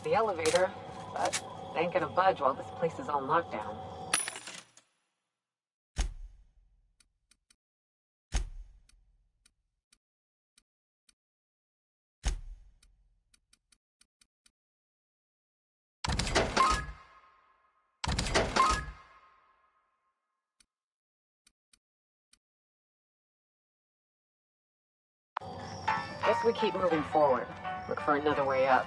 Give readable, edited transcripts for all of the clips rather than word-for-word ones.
the elevator, but they ain't gonna budge while this place is on lockdown. Guess we keep moving forward. Look for another way up.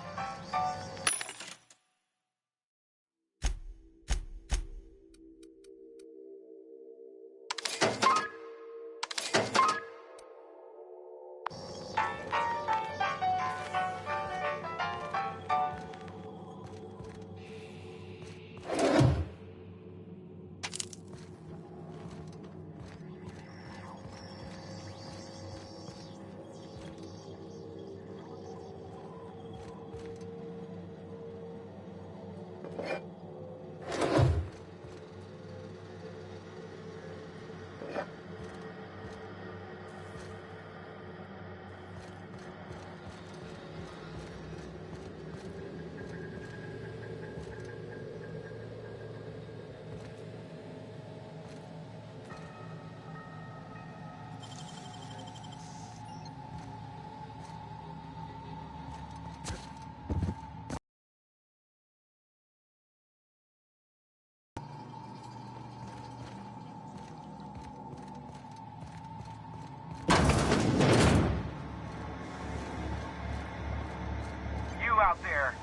Out there,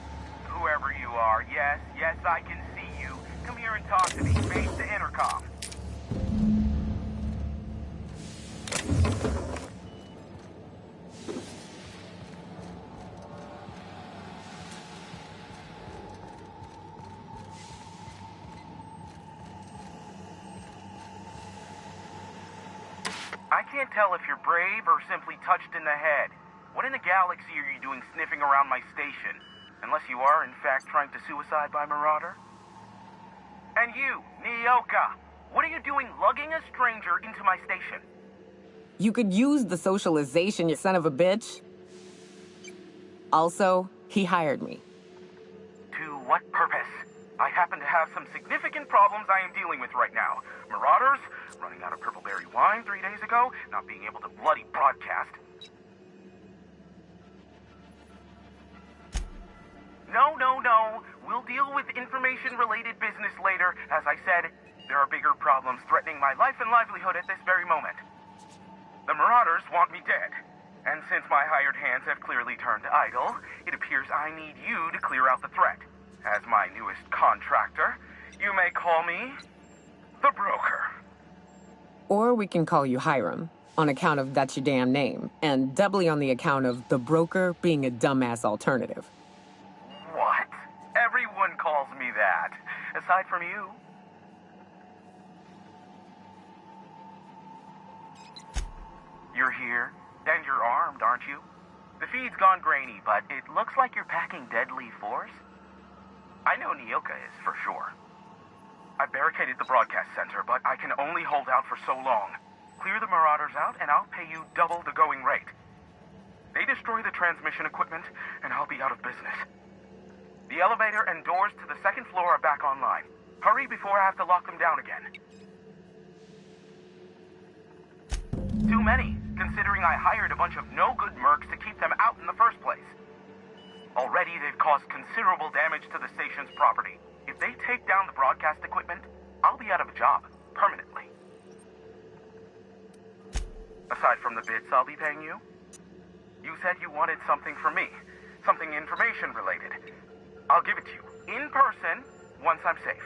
whoever you are, yes, I can see you. Come here and talk to me. Face the intercom. I can't tell if you're brave or simply touched in the head. What in the galaxy are you doing sniffing around my station? Unless you are, in fact, trying to suicide by Marauder? And you, Nyoka, what are you doing lugging a stranger into my station? You could use the socialization, you son of a bitch. Also, he hired me. To what purpose? I happen to have some significant problems I am dealing with right now. Marauders, running out of purpleberry wine 3 days ago, not being able to bloody broadcast. No. We'll deal with information-related business later. As I said, there are bigger problems threatening my life and livelihood at this very moment. The Marauders want me dead. And since my hired hands have clearly turned idle, it appears I need you to clear out the threat. As my newest contractor, you may call me the Broker. Or we can call you Hiram, on account of that's your damn name, and doubly on the account of the Broker being a dumbass alternative. What? Everyone calls me that, aside from you. You're here, and you're armed, aren't you? The feed's gone grainy, but it looks like you're packing deadly force. I know Nyoka is, for sure. I barricaded the broadcast center, but I can only hold out for so long. Clear the Marauders out, and I'll pay you double the going rate. They destroy the transmission equipment, and I'll be out of business. The elevator and doors to the second floor are back online. Hurry before I have to lock them down again. Too many, considering I hired a bunch of no-good mercs to keep them out in the first place. Already, they've caused considerable damage to the station's property. If they take down the broadcast equipment, I'll be out of a job, permanently. Aside from the bits I'll be paying you, you said you wanted something from me, something information-related. I'll give it to you, in person, once I'm safe.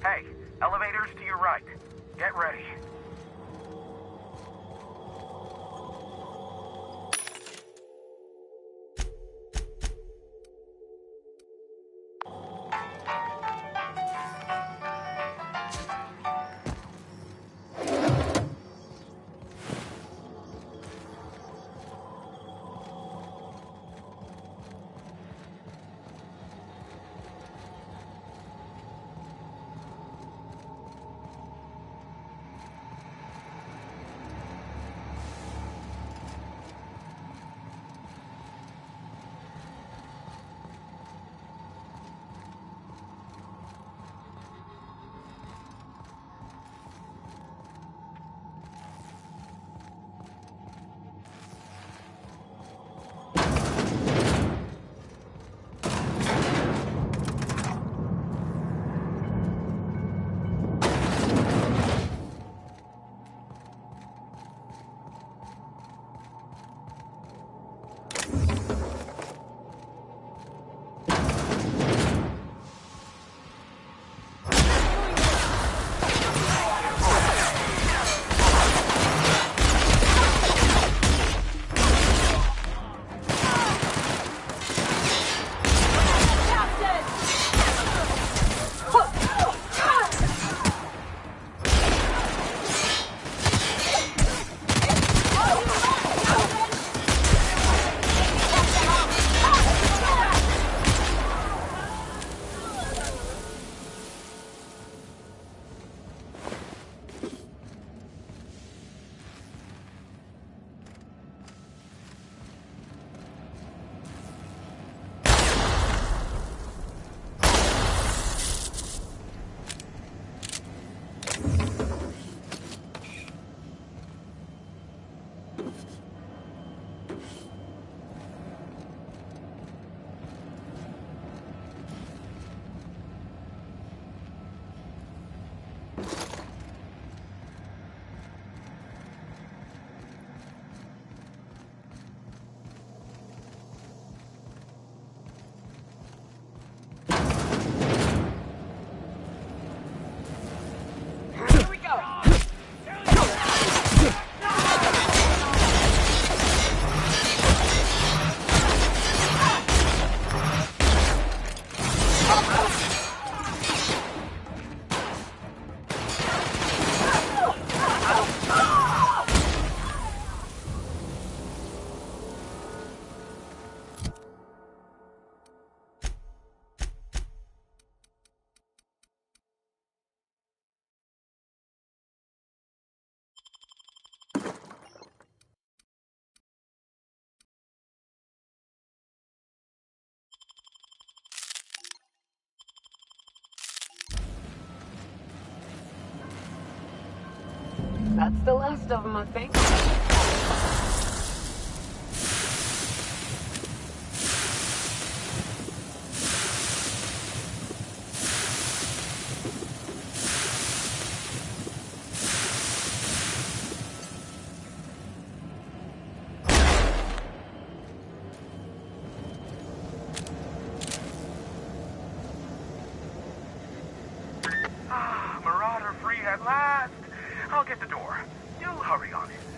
Hey, elevators to your right. Get ready. That's the last of them, I think. Marauder free at last. I'll get the door. You hurry on it.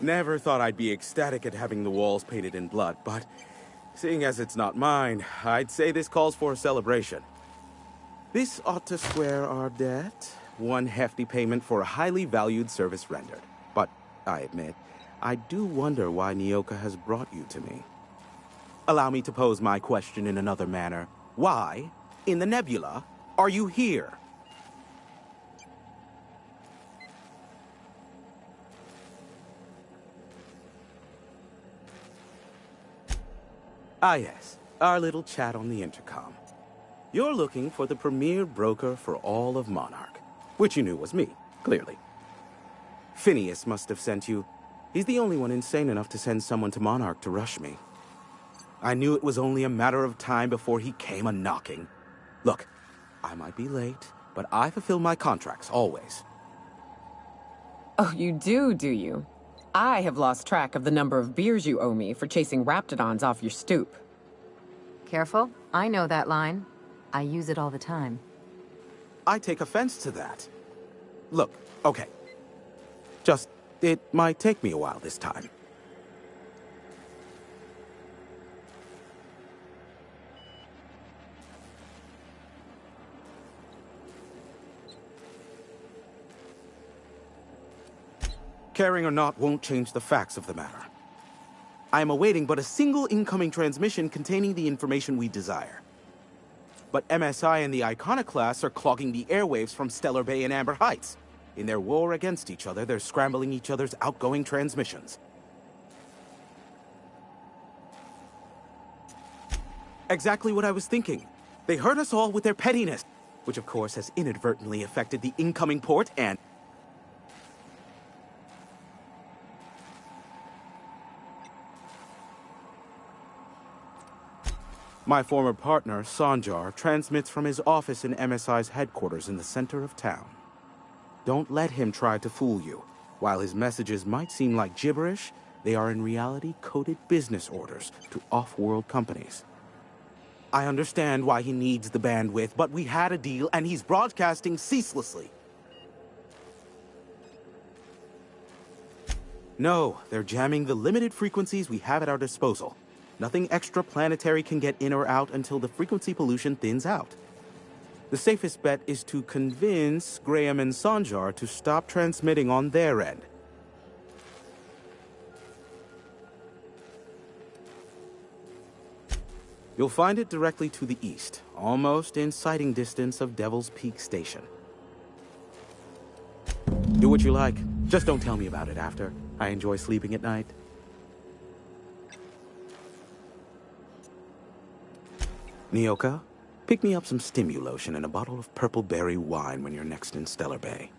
Never thought I'd be ecstatic at having the walls painted in blood, but seeing as it's not mine, I'd say this calls for a celebration. This ought to square our debt. One hefty payment for a highly valued service rendered. But I admit, I do wonder why Nyoka has brought you to me. Allow me to pose my question in another manner. Why, in the nebula, are you here? Ah yes, our little chat on the intercom. You're looking for the premier broker for all of Monarch, which you knew was me, clearly. Phineas must have sent you. He's the only one insane enough to send someone to Monarch to rush me. I knew it was only a matter of time before he came a-knocking. Look, I might be late, but I fulfill my contracts, always. Oh, you do you? I have lost track of the number of beers you owe me for chasing Raptidons off your stoop. Careful, I know that line. I use it all the time. I take offense to that. Look, okay. Just, it might take me a while this time. Caring or not won't change the facts of the matter. I am awaiting but a single incoming transmission containing the information we desire. But MSI and the Iconoclasts are clogging the airwaves from Stellar Bay and Amber Heights. In their war against each other, they're scrambling each other's outgoing transmissions. Exactly what I was thinking. They hurt us all with their pettiness, which of course has inadvertently affected the incoming port and... My former partner, Sanjar, transmits from his office in MSI's headquarters in the center of town. Don't let him try to fool you. While his messages might seem like gibberish, they are in reality coded business orders to off-world companies. I understand why he needs the bandwidth, but we had a deal and he's broadcasting ceaselessly. No, they're jamming the limited frequencies we have at our disposal. Nothing extraplanetary can get in or out until the frequency pollution thins out. The safest bet is to convince Graham and Sanjar to stop transmitting on their end. You'll find it directly to the east, almost in sighting distance of Devil's Peak Station. Do what you like. Just don't tell me about it after. I enjoy sleeping at night. Nyoka, pick me up some Stimulotion and a bottle of purple berry wine when you're next in Stellar Bay.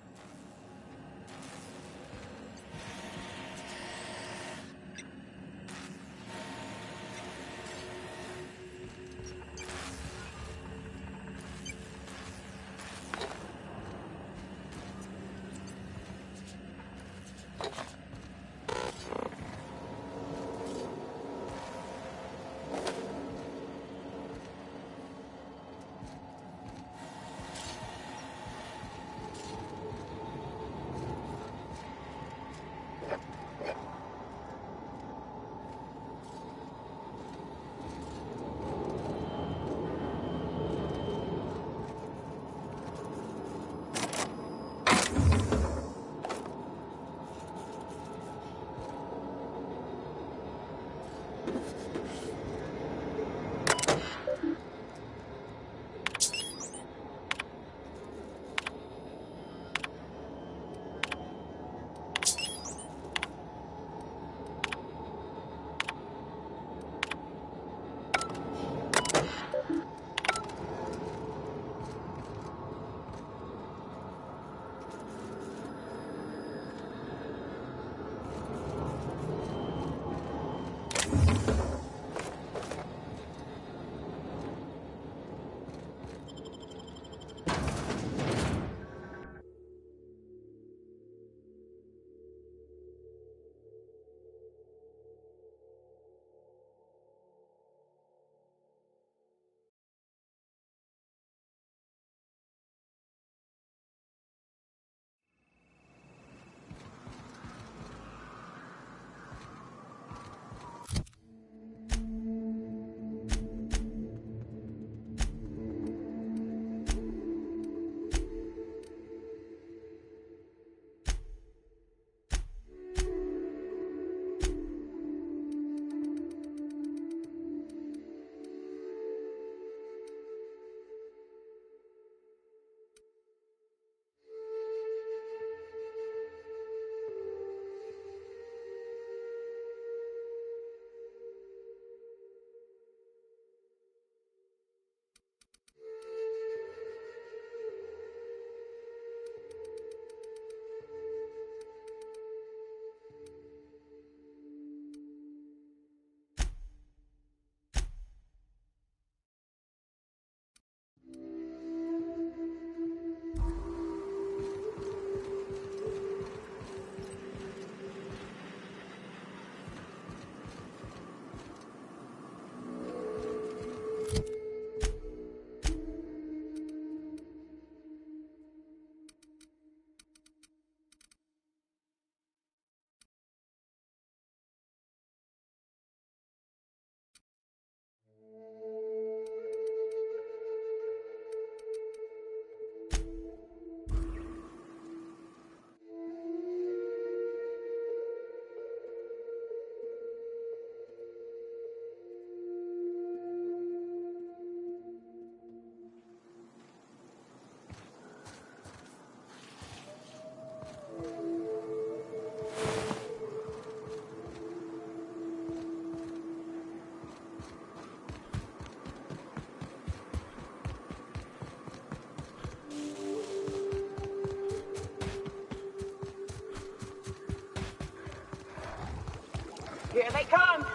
Here they come!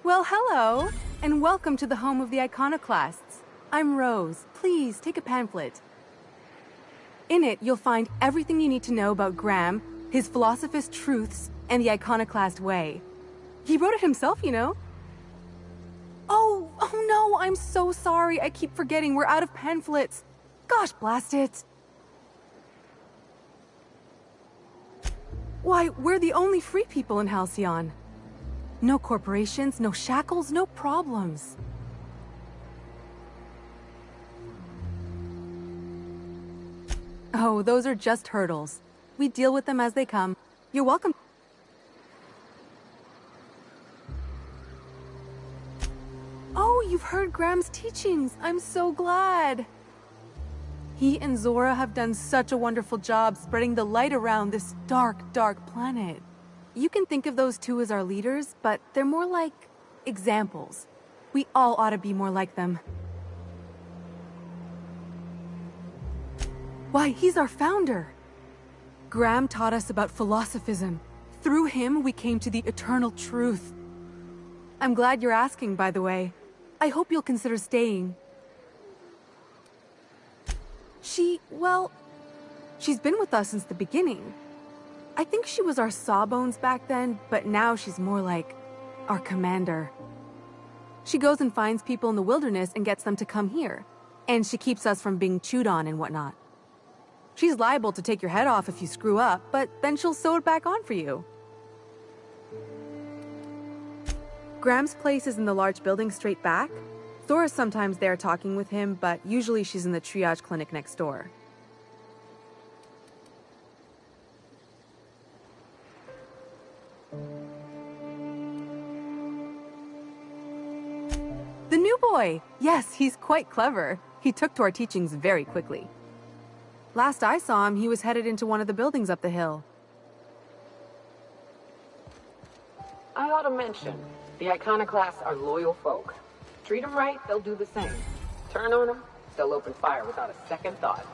Well, hello, and welcome to the home of the Iconoclasts. I'm Rose. Please, take a pamphlet. In it, you'll find everything you need to know about Graham, his Philosophist truths, and the Iconoclast way. He wrote it himself, you know. Oh no, I'm so sorry. I keep forgetting we're out of pamphlets. Gosh, blast it. Why, we're the only free people in Halcyon. No corporations, no shackles, no problems. Oh, those are just hurdles. We deal with them as they come. You're welcome. Oh, you've heard Graham's teachings. I'm so glad. He and Zora have done such a wonderful job spreading the light around this dark, dark planet. You can think of those two as our leaders, but they're more like examples. We all ought to be more like them. Why, he's our founder. Graham taught us about philosophism. Through him, we came to the eternal truth. I'm glad you're asking, by the way. I hope you'll consider staying. She's been with us since the beginning. I think she was our sawbones back then, but now she's more like our commander. She goes and finds people in the wilderness and gets them to come here. And she keeps us from being chewed on and whatnot. She's liable to take your head off if you screw up, but then she'll sew it back on for you. Graham's place is in the large building straight back. Zora's sometimes there talking with him, but usually she's in the triage clinic next door. The new boy! Yes, he's quite clever. He took to our teachings very quickly. Last I saw him, he was headed into one of the buildings up the hill. I ought to mention, the Iconoclasts are loyal folk. Treat them right, they'll do the same. Turn on them, they'll open fire without a second thought.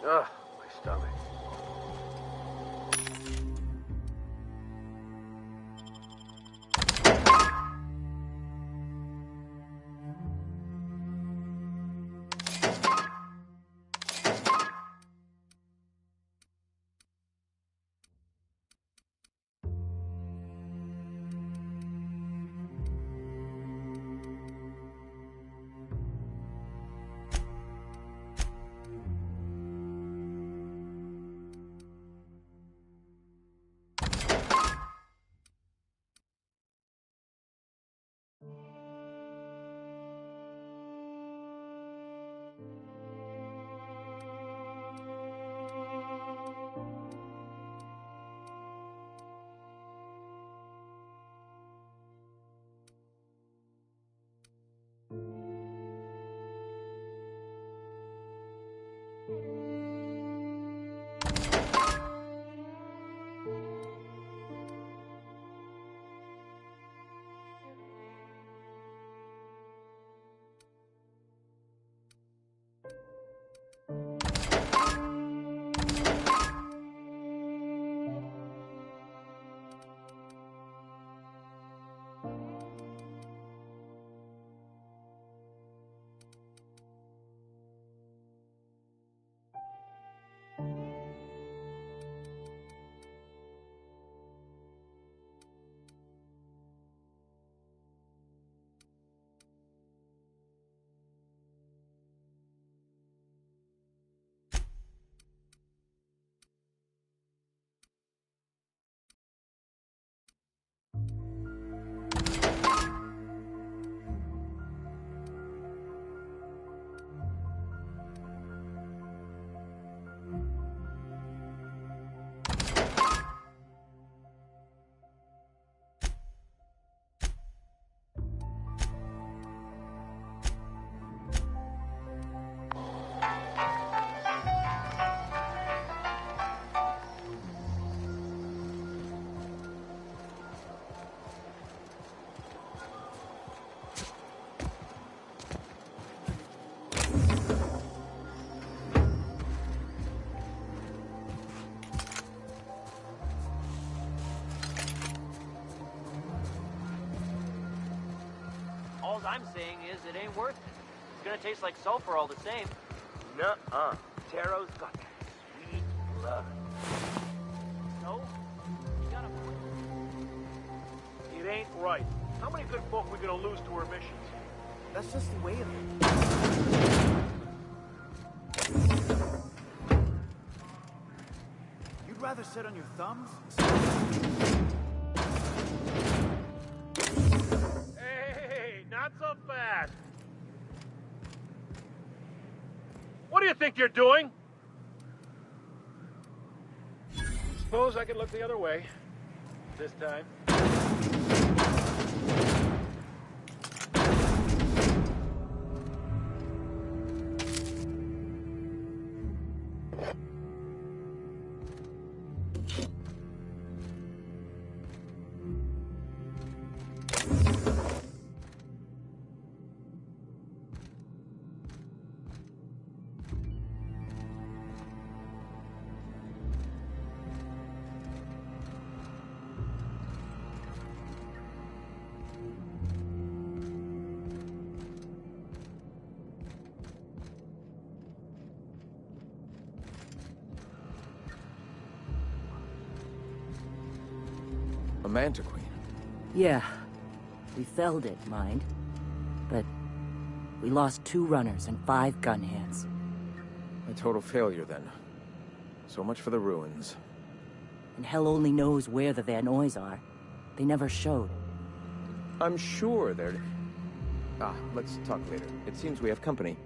Ugh, my stomach. I'm saying is it ain't worth it. It's gonna taste like sulfur all the same. Nuh-uh. Taro's got that sweet blood. No? You gotta... It ain't right. How many good folk we gonna lose to our missions? That's just the way of it. You'd rather sit on your thumbs? Hey, not so fast. What do you think you're doing? Suppose I can look the other way. This time. A Mantiqueen. Yeah. We felled it, mind. But we lost 2 runners and 5 gun hands. A total failure, then. So much for the ruins. And hell only knows where the Van Oys are. They never showed. I'm sure they're... let's talk later. It seems we have company.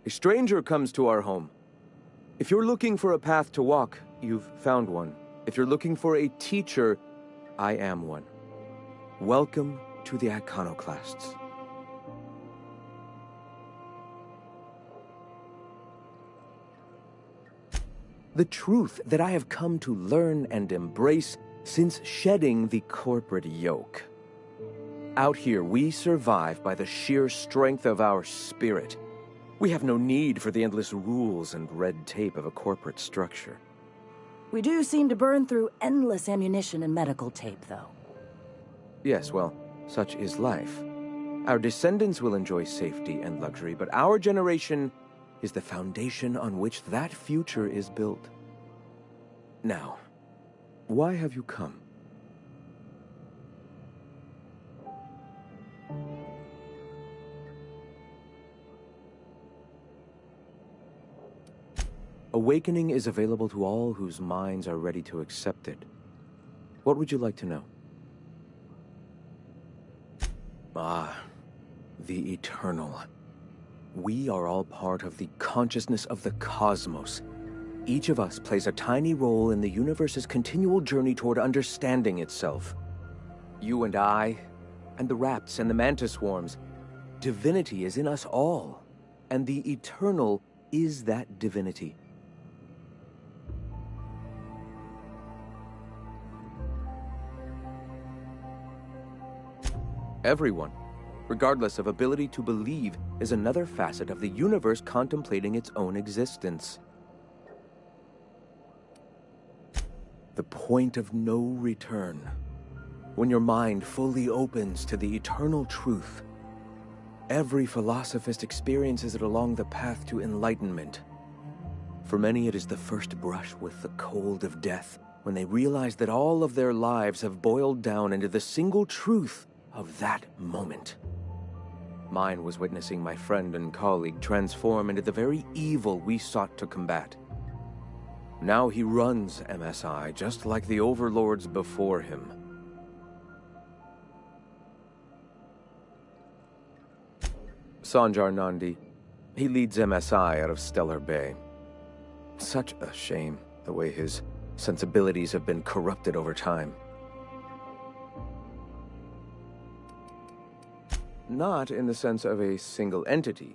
A stranger comes to our home. If you're looking for a path to walk, you've found one. If you're looking for a teacher, I am one. Welcome to the Iconoclasts. The truth that I have come to learn and embrace since shedding the corporate yoke. Out here, we survive by the sheer strength of our spirit. We have no need for the endless rules and red tape of a corporate structure. We do seem to burn through endless ammunition and medical tape, though. Yes, well, such is life. Our descendants will enjoy safety and luxury, but our generation is the foundation on which that future is built. Now, why have you come? Awakening is available to all whose minds are ready to accept it. What would you like to know? The Eternal. We are all part of the consciousness of the cosmos. Each of us plays a tiny role in the universe's continual journey toward understanding itself. You and I, and the rats and the mantis swarms. Divinity is in us all, and the Eternal is that divinity. Everyone, regardless of ability to believe, is another facet of the universe contemplating its own existence. The point of no return. When your mind fully opens to the eternal truth, every philosophist experiences it along the path to enlightenment. For many, it is the first brush with the cold of death, when they realize that all of their lives have boiled down into the single truth of that moment. Mine was witnessing my friend and colleague transform into the very evil we sought to combat. Now he runs MSI just like the overlords before him. Sanjar Nandi. He leads MSI out of Stellar Bay. Such a shame, the way his sensibilities have been corrupted over time. Not in the sense of a single entity,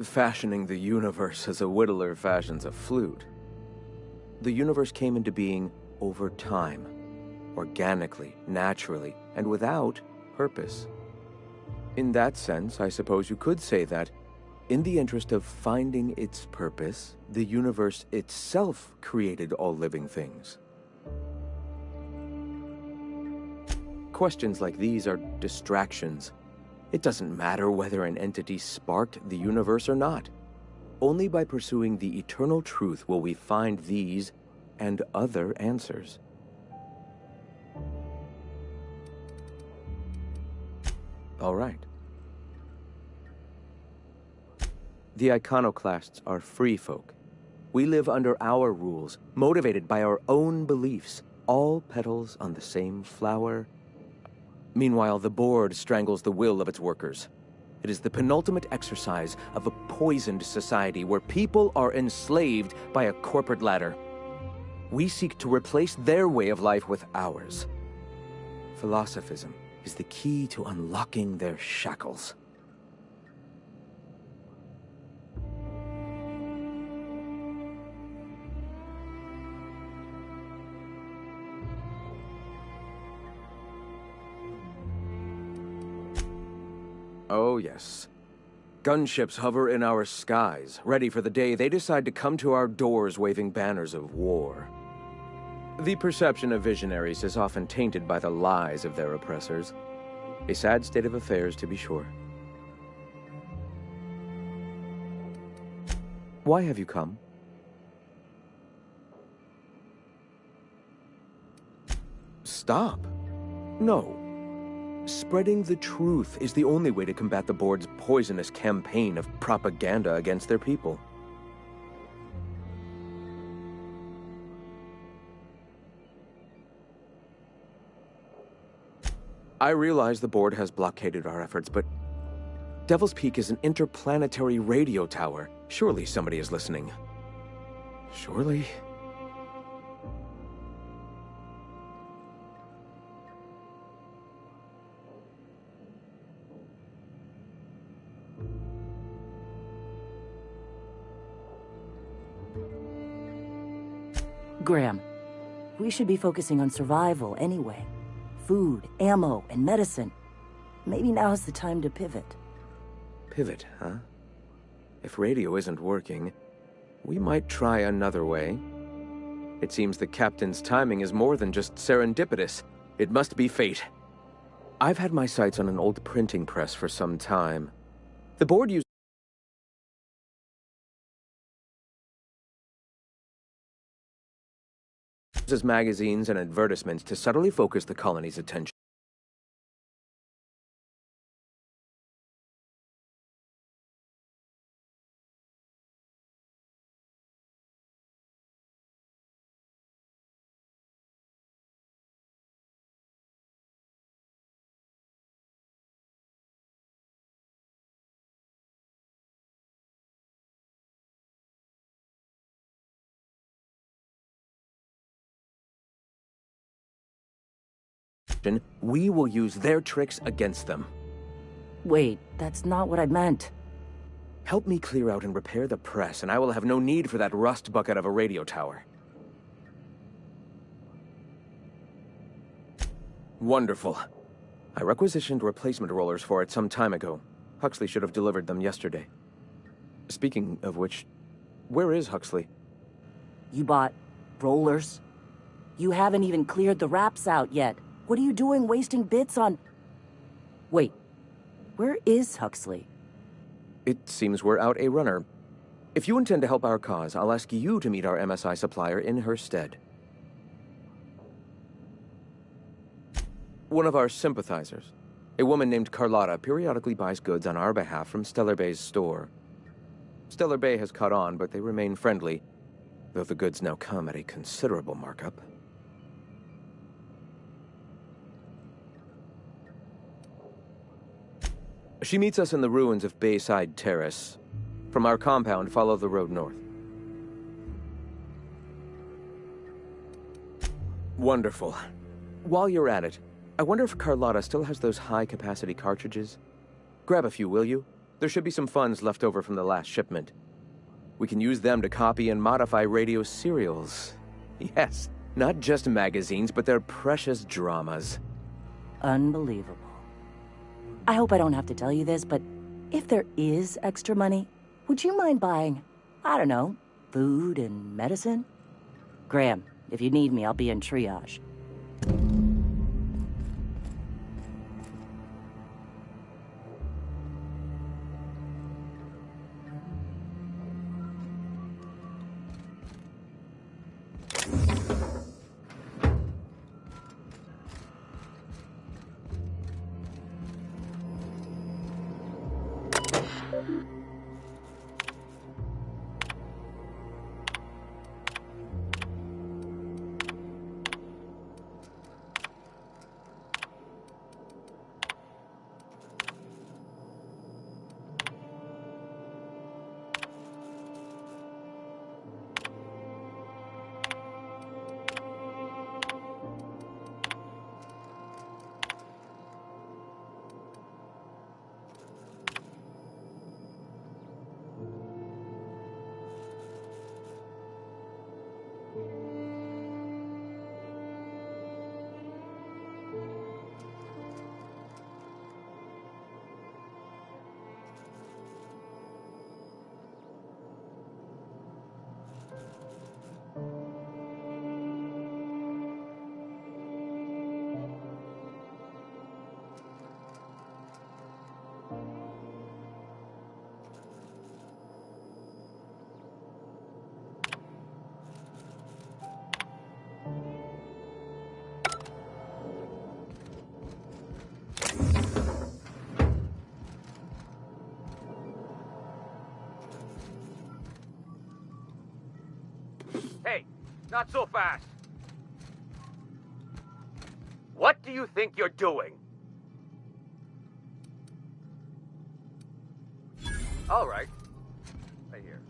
fashioning the universe as a whittler fashions a flute. The universe came into being over time, organically, naturally, and without purpose. In that sense, I suppose you could say that In the interest of finding its purpose, the universe itself created all living things. Questions like these are distractions. It doesn't matter whether an entity sparked the universe or not. Only by pursuing the eternal truth will we find these and other answers. All right. The Iconoclasts are free folk. We live under our rules, motivated by our own beliefs, all petals on the same flower. Meanwhile, the board strangles the will of its workers. It is the penultimate exercise of a poisoned society where people are enslaved by a corporate ladder. We seek to replace their way of life with ours. Philosophism is the key to unlocking their shackles. Oh, yes. Gunships hover in our skies, ready for the day they decide to come to our doors waving banners of war. The perception of visionaries is often tainted by the lies of their oppressors. A sad state of affairs, to be sure. Why have you come? Stop. No. Spreading the truth is the only way to combat the board's poisonous campaign of propaganda against their people. I realize the board has blockaded our efforts, but Devil's Peak is an interplanetary radio tower. Surely somebody is listening. Surely? Graham, we should be focusing on survival anyway. Food, ammo, and medicine. Maybe now's the time to pivot. Pivot, huh? If radio isn't working, we might try another way. It seems the captain's timing is more than just serendipitous. It must be fate. I've had my sights on an old printing press for some time. The board uses magazines and advertisements to subtly focus the colony's attention. We will use their tricks against them. Wait, that's not what I meant. Help me clear out and repair the press, and I will have no need for that rust bucket of a radio tower. Wonderful. I requisitioned replacement rollers for it some time ago. Huxley should have delivered them yesterday. Speaking of which, where is Huxley? You bought rollers? You haven't even cleared the wraps out yet. What are you doing wasting bits on... Wait, where is Huxley? It seems we're out a runner. If you intend to help our cause, I'll ask you to meet our MSI supplier in her stead. One of our sympathizers, a woman named Carlotta, periodically buys goods on our behalf from Stellar Bay's store. Stellar Bay has caught on, but they remain friendly, though the goods now come at a considerable markup. She meets us in the ruins of Bayside Terrace. From our compound, follow the road north. Wonderful. While you're at it, I wonder if Carlotta still has those high-capacity cartridges? Grab a few, will you? There should be some funds left over from the last shipment. We can use them to copy and modify radio serials. Yes, not just magazines, but their precious dramas. Unbelievable. I hope I don't have to tell you this, but if there is extra money, Would you mind buying, I don't know, food and medicine? Graham, if you need me, I'll be in triage. Hey, not so fast. What do you think you're doing? All right. Right here.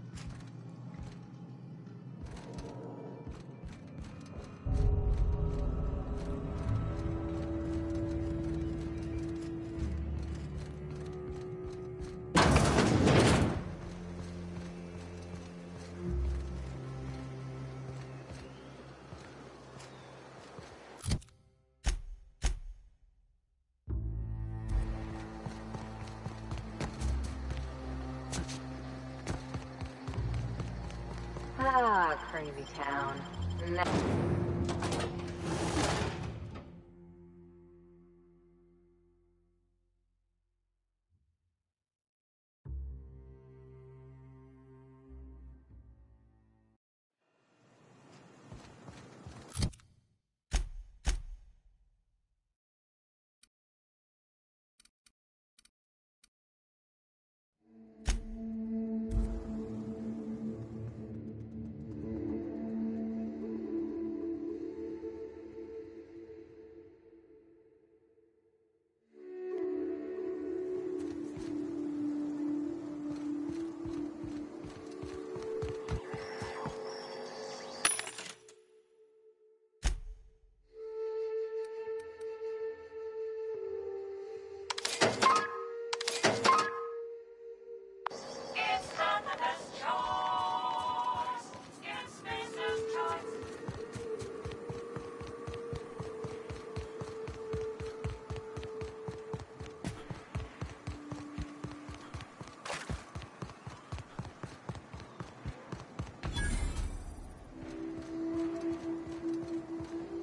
Ah, crazy town.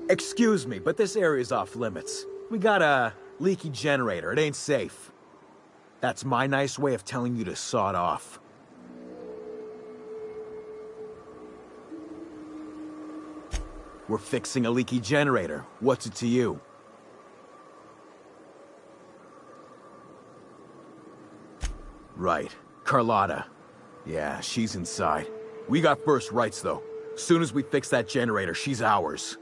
Excuse me, but this area's off limits. We got a leaky generator. It ain't safe. That's my nice way of telling you to sod off. We're fixing a leaky generator. What's it to you? Right. Carlotta. Yeah, she's inside. We got first rights, though. Soon as we fix that generator, she's ours.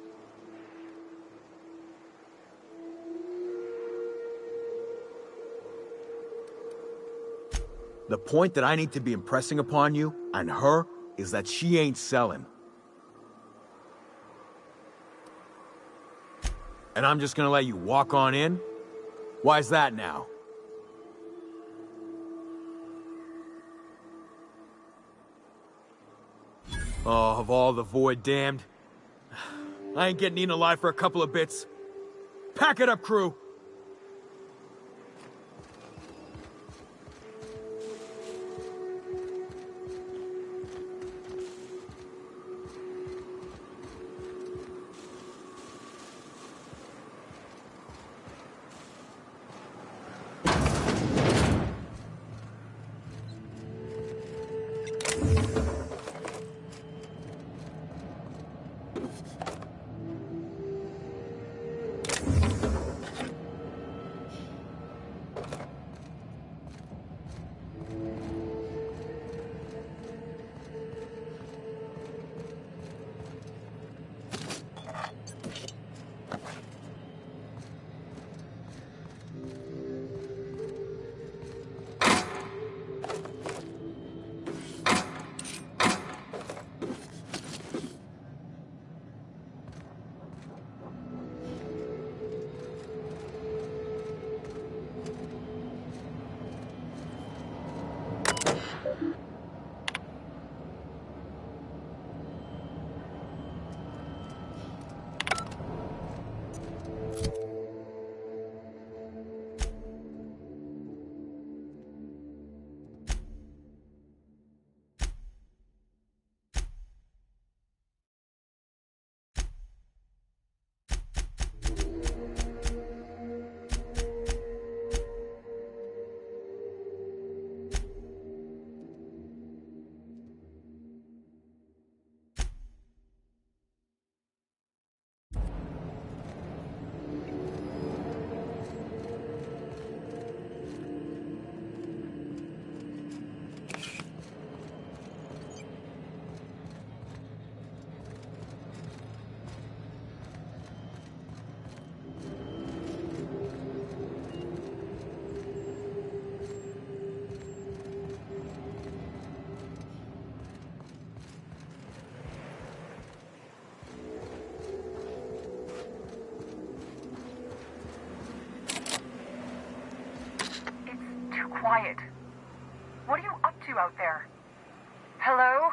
The point that I need to be impressing upon you, and her, is that she ain't selling. And I'm just gonna let you walk on in? Why's that now? Oh, of all the Void damned. I ain't getting eaten alive for a couple of bits. Pack it up, crew! quiet. What are you up to out there? Hello?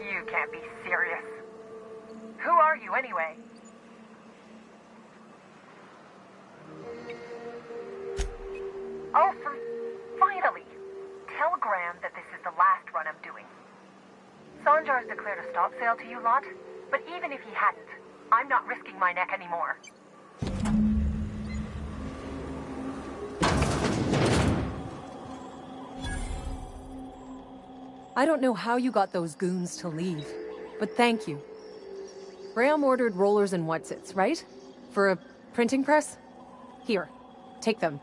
You can't be serious. Who are you anyway? Oh, finally! Tell Graham that this is the last run I'm doing. Sanjar's declared a stop sale to you lot, but even if he hadn't, I'm not risking my neck anymore. I don't know how you got those goons to leave, but thank you. Graham ordered rollers and whatsits, right? For a printing press? Here, take them.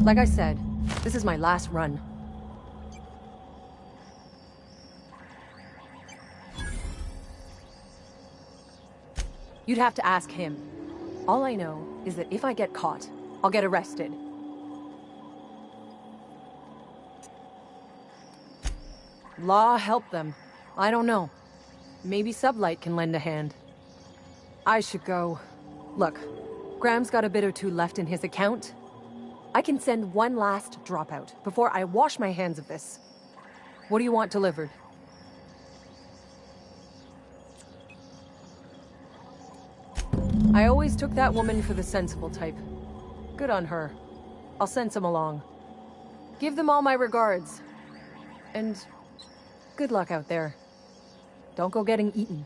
Like I said, this is my last run. You'd have to ask him. All I know is that if I get caught, I'll get arrested. Law help them. I don't know. Maybe Sublight can lend a hand. I should go. Look, Graham's got a bit or two left in his account. I can send one last dropout before I wash my hands of this. What do you want delivered? I always took that woman for the sensible type. Good on her. I'll send some along. Give them all my regards. And good luck out there. Don't go getting eaten.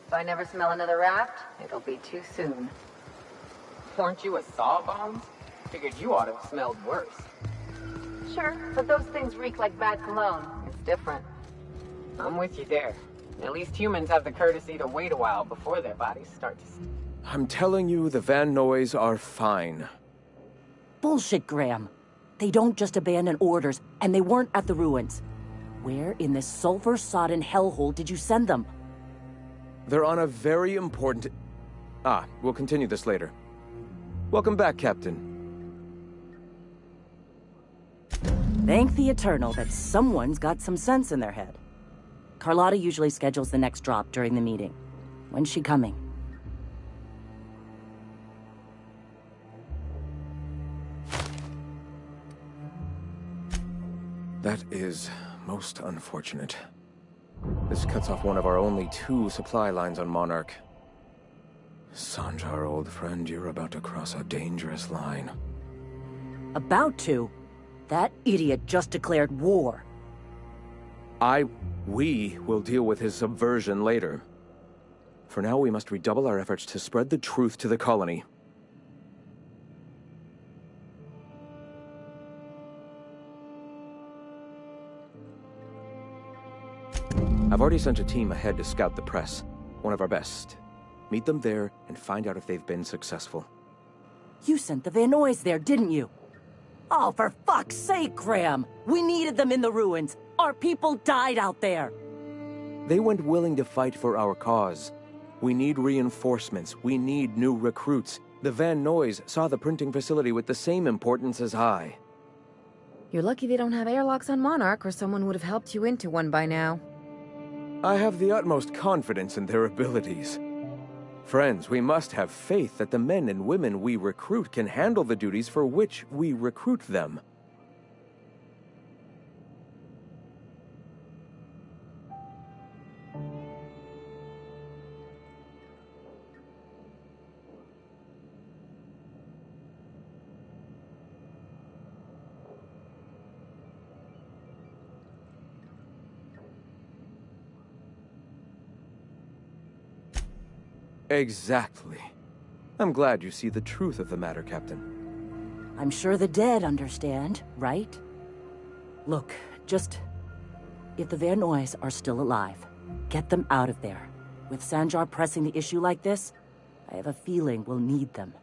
If I never smell another raft, it'll be too soon. Weren't you a sawbones? Figured you ought to have smelled worse. Sure, but those things reek like bad cologne. It's different. I'm with you there. At least humans have the courtesy to wait a while before their bodies start to... I'm telling you, the Van Noys are fine. Bullshit, Graham. They don't just abandon orders, and they weren't at the ruins. Where in this sulfur-sodden hellhole did you send them? They're on a very important... we'll continue this later. Welcome back, Captain. Thank the Eternal that someone's got some sense in their head. Carlotta usually schedules the next drop during the meeting. When's she coming? That is most unfortunate. This cuts off one of our only 2 supply lines on Monarch. Sanjar, old friend, you're about to cross a dangerous line. About to? That idiot just declared war. We will deal with his subversion later. For now, we must redouble our efforts to spread the truth to the colony. I've already sent a team ahead to scout the press. One of our best. Meet them there and find out if they've been successful. You sent the Van Noys there, didn't you? Oh, for fuck's sake, Graham! We needed them in the ruins! Our people died out there! They went willing to fight for our cause. We need reinforcements. We need new recruits. The Van Noys saw the printing facility with the same importance as I. You're lucky they don't have airlocks on Monarch, or someone would have helped you into one by now. I have the utmost confidence in their abilities. Friends, we must have faith that the men and women we recruit can handle the duties for which we recruit them. Exactly. I'm glad you see the truth of the matter, Captain. I'm sure the dead understand, right? Look, if the Van Noys are still alive, Get them out of there. With Sanjar pressing the issue like this, I have a feeling we'll need them.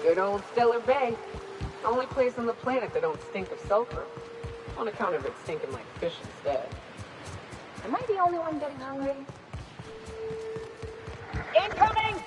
Good old Stellar Bay. Only place on the planet that don't stink of sulfur. On account of it stinking like fish instead. Am I the only one getting hungry? Incoming!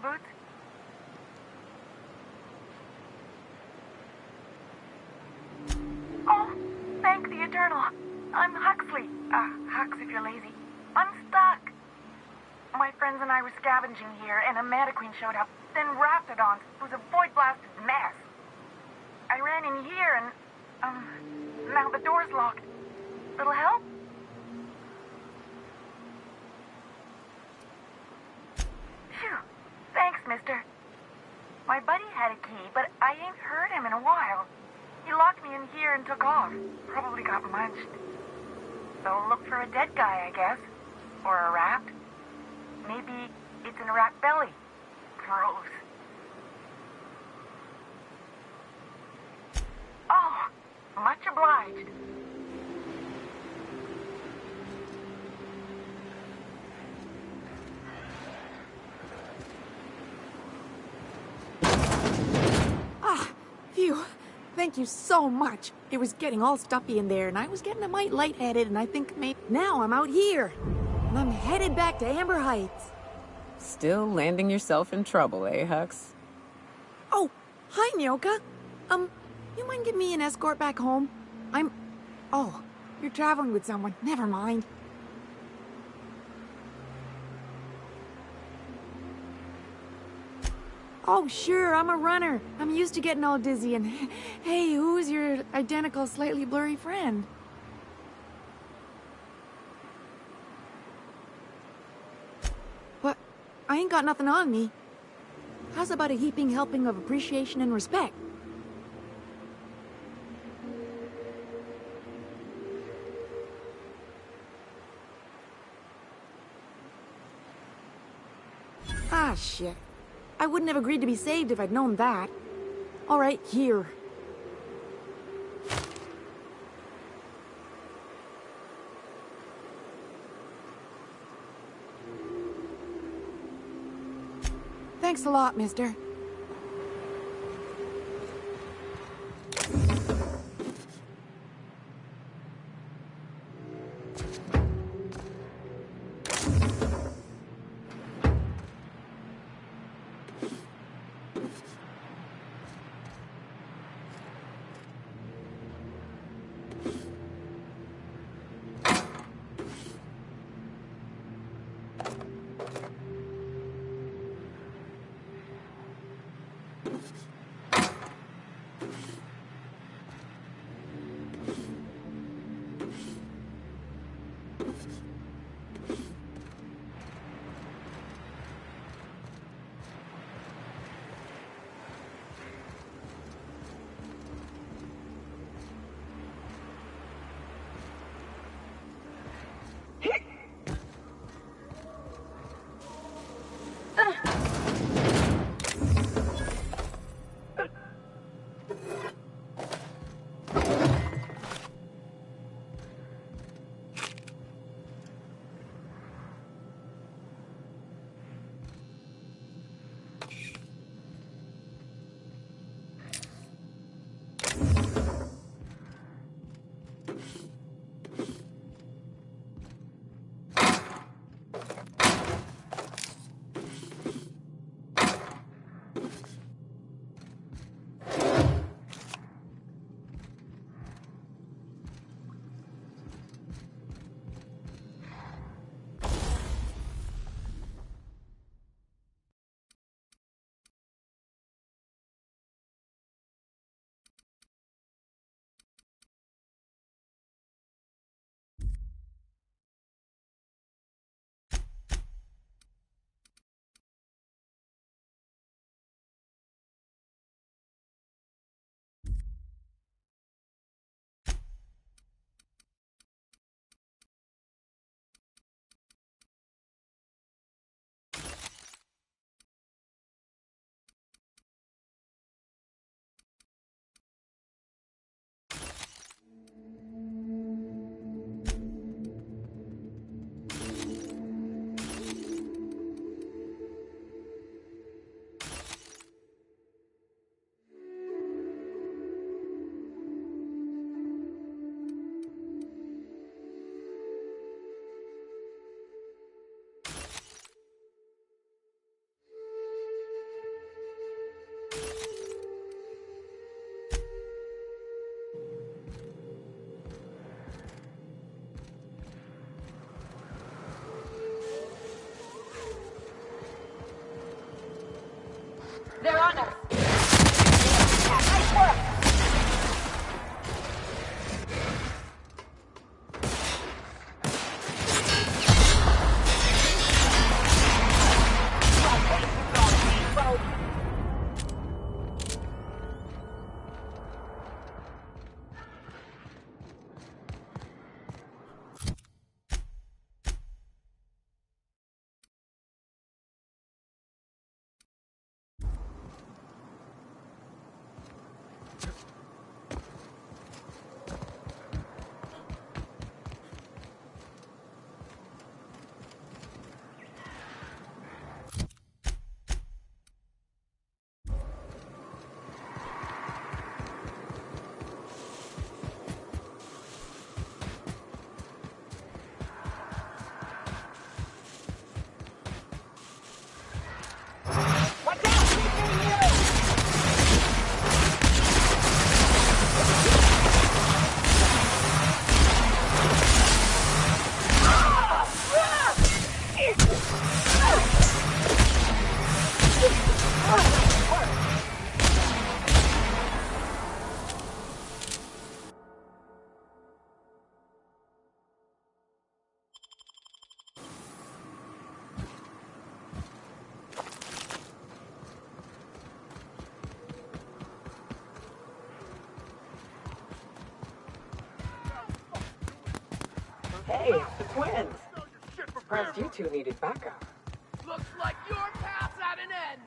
Boots? Oh, thank the Eternal. I'm Huxley. Hux if you're lazy. I'm stuck. My friends and I were scavenging here, and a Mantiqueen showed up, then Raptidons. It was a void-blasted mess. I ran in here, and, now the door's locked. Little help? Phew. Thanks, mister. My buddy had a key, but I ain't heard him in a while. He locked me in here and took off. Probably got munched. So look for a dead guy, I guess. Or a rat. Maybe it's in a rat belly. Gross. Oh, much obliged. Phew. Thank you so much. It was getting all stuffy in there, and I was getting a mite lightheaded, and I think maybe now I'm out here. And I'm headed back to Amber Heights. Still landing yourself in trouble, eh, Hux? Oh, hi, Nyoka. You mind giving me an escort back home? Oh, you're traveling with someone. Never mind. Oh, sure, I'm a runner. I'm used to getting all dizzy and... Hey, who's your identical, slightly blurry friend? What? I ain't got nothing on me. How's about a heaping helping of appreciation and respect? Ah, shit. I wouldn't have agreed to be saved if I'd known that. All right, here. Thanks a lot, mister. They're on us! Nice work! Hey, the twins! Surprised you two needed backup. Looks like your path's at an end!